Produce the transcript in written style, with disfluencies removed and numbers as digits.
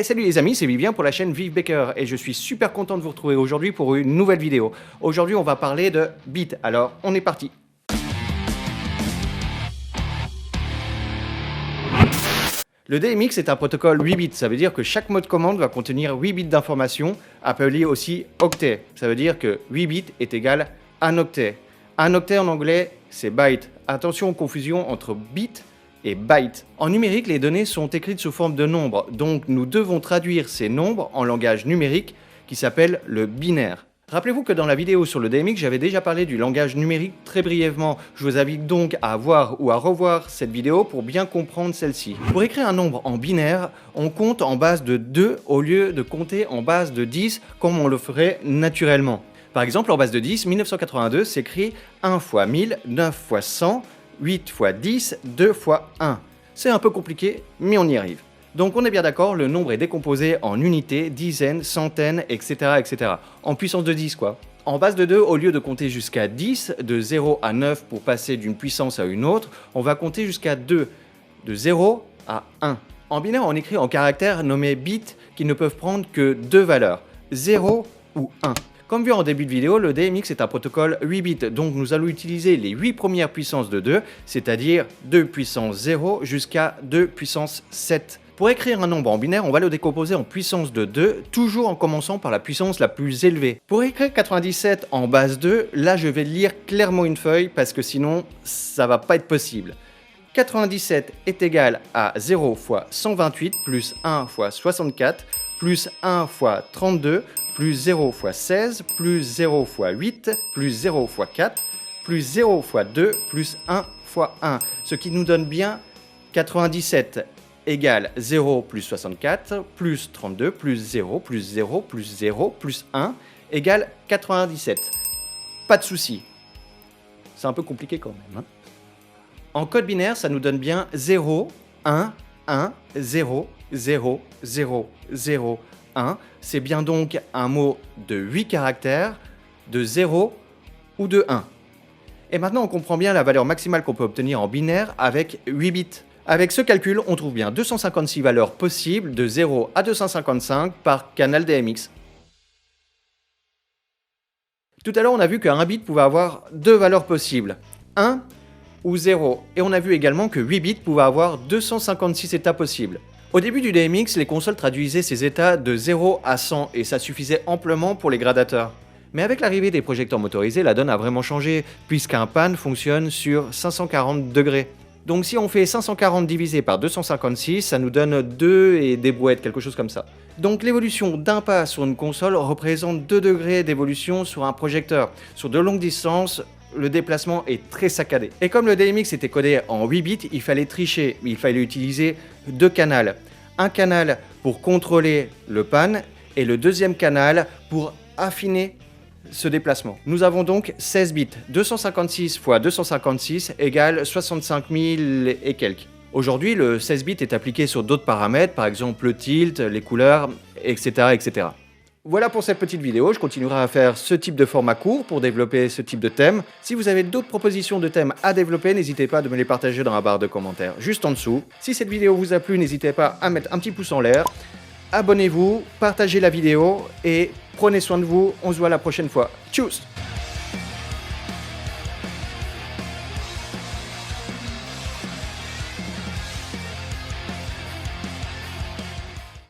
Salut les amis, c'est Vivien pour la chaîne Viv Baker et je suis super content de vous retrouver aujourd'hui pour une nouvelle vidéo. Aujourd'hui on va parler de bits, alors on est parti. Le DMX est un protocole 8 bits, ça veut dire que chaque mot de commande va contenir 8 bits d'information, appelé aussi octet. Ça veut dire que 8 bits est égal à un octet. Un octet en anglais, c'est byte. Attention aux confusions entre bit et byte. En numérique, les données sont écrites sous forme de nombres, donc nous devons traduire ces nombres en langage numérique qui s'appelle le binaire. Rappelez-vous que dans la vidéo sur le DMX, j'avais déjà parlé du langage numérique très brièvement. Je vous invite donc à voir ou à revoir cette vidéo pour bien comprendre celle-ci. Pour écrire un nombre en binaire, on compte en base de 2 au lieu de compter en base de 10 comme on le ferait naturellement. Par exemple, en base de 10, 1982 s'écrit 1 fois 1000, 9 fois 100, 8 fois 10, 2 fois 1. C'est un peu compliqué, mais on y arrive. Donc on est bien d'accord, le nombre est décomposé en unités, dizaines, centaines, etc. etc. En puissance de 10 quoi. En base de 2, au lieu de compter jusqu'à 10, de 0 à 9 pour passer d'une puissance à une autre, on va compter jusqu'à 2, de 0 à 1. En binaire, on écrit en caractères nommés bits qui ne peuvent prendre que 2 valeurs, 0 ou 1. Comme vu en début de vidéo, le DMX est un protocole 8 bits, donc nous allons utiliser les 8 premières puissances de 2, c'est-à-dire 2 puissance 0 jusqu'à 2 puissance 7. Pour écrire un nombre en binaire, on va le décomposer en puissance de 2, toujours en commençant par la puissance la plus élevée. Pour écrire 97 en base 2, là je vais lire clairement une feuille parce que sinon ça va pas être possible. 97 est égal à 0 fois 128 plus 1 fois 64 plus 1 fois 32 plus 0 fois 16 plus 0 fois 8 plus 0 fois 4 plus 0 fois 2 plus 1 fois 1. Ce qui nous donne bien 97 égale 0 plus 64 plus 32 plus 0 plus 0 plus 0 plus 1 égale 97. Pas de souci. C'est un peu compliqué quand même. Hein. En code binaire, ça nous donne bien 0, 1, 1, 0, 0, 0, 0, 1. C'est bien donc un mot de 8 caractères, de 0 ou de 1. Et maintenant, on comprend bien la valeur maximale qu'on peut obtenir en binaire avec 8 bits. Avec ce calcul, on trouve bien 256 valeurs possibles de 0 à 255 par canal DMX. Tout à l'heure, on a vu qu'un bit pouvait avoir 2 valeurs possibles, 1 ou 0. Et on a vu également que 8 bits pouvaient avoir 256 états possibles. Au début du DMX, les consoles traduisaient ces états de 0 à 100 et ça suffisait amplement pour les gradateurs. Mais avec l'arrivée des projecteurs motorisés, la donne a vraiment changé, puisqu'un pan fonctionne sur 540 degrés. Donc si on fait 540 divisé par 256, ça nous donne 2 et des brouettes, quelque chose comme ça. Donc l'évolution d'un pas sur une console représente 2 degrés d'évolution sur un projecteur. Sur de longues distances, le déplacement est très saccadé. Et comme le DMX était codé en 8 bits, il fallait tricher, il fallait utiliser 2 canaux. Un canal pour contrôler le pan et le deuxième canal pour affiner ce déplacement. Nous avons donc 16 bits. 256 fois 256 égale 65 000 et quelques. Aujourd'hui, le 16 bits est appliqué sur d'autres paramètres, par exemple le tilt, les couleurs, etc., etc. Voilà pour cette petite vidéo, je continuerai à faire ce type de format court pour développer ce type de thème. Si vous avez d'autres propositions de thèmes à développer, n'hésitez pas à me les partager dans la barre de commentaires juste en dessous. Si cette vidéo vous a plu, n'hésitez pas à mettre un petit pouce en l'air. Abonnez-vous, partagez la vidéo et prenez soin de vous. On se voit la prochaine fois. Tchuss!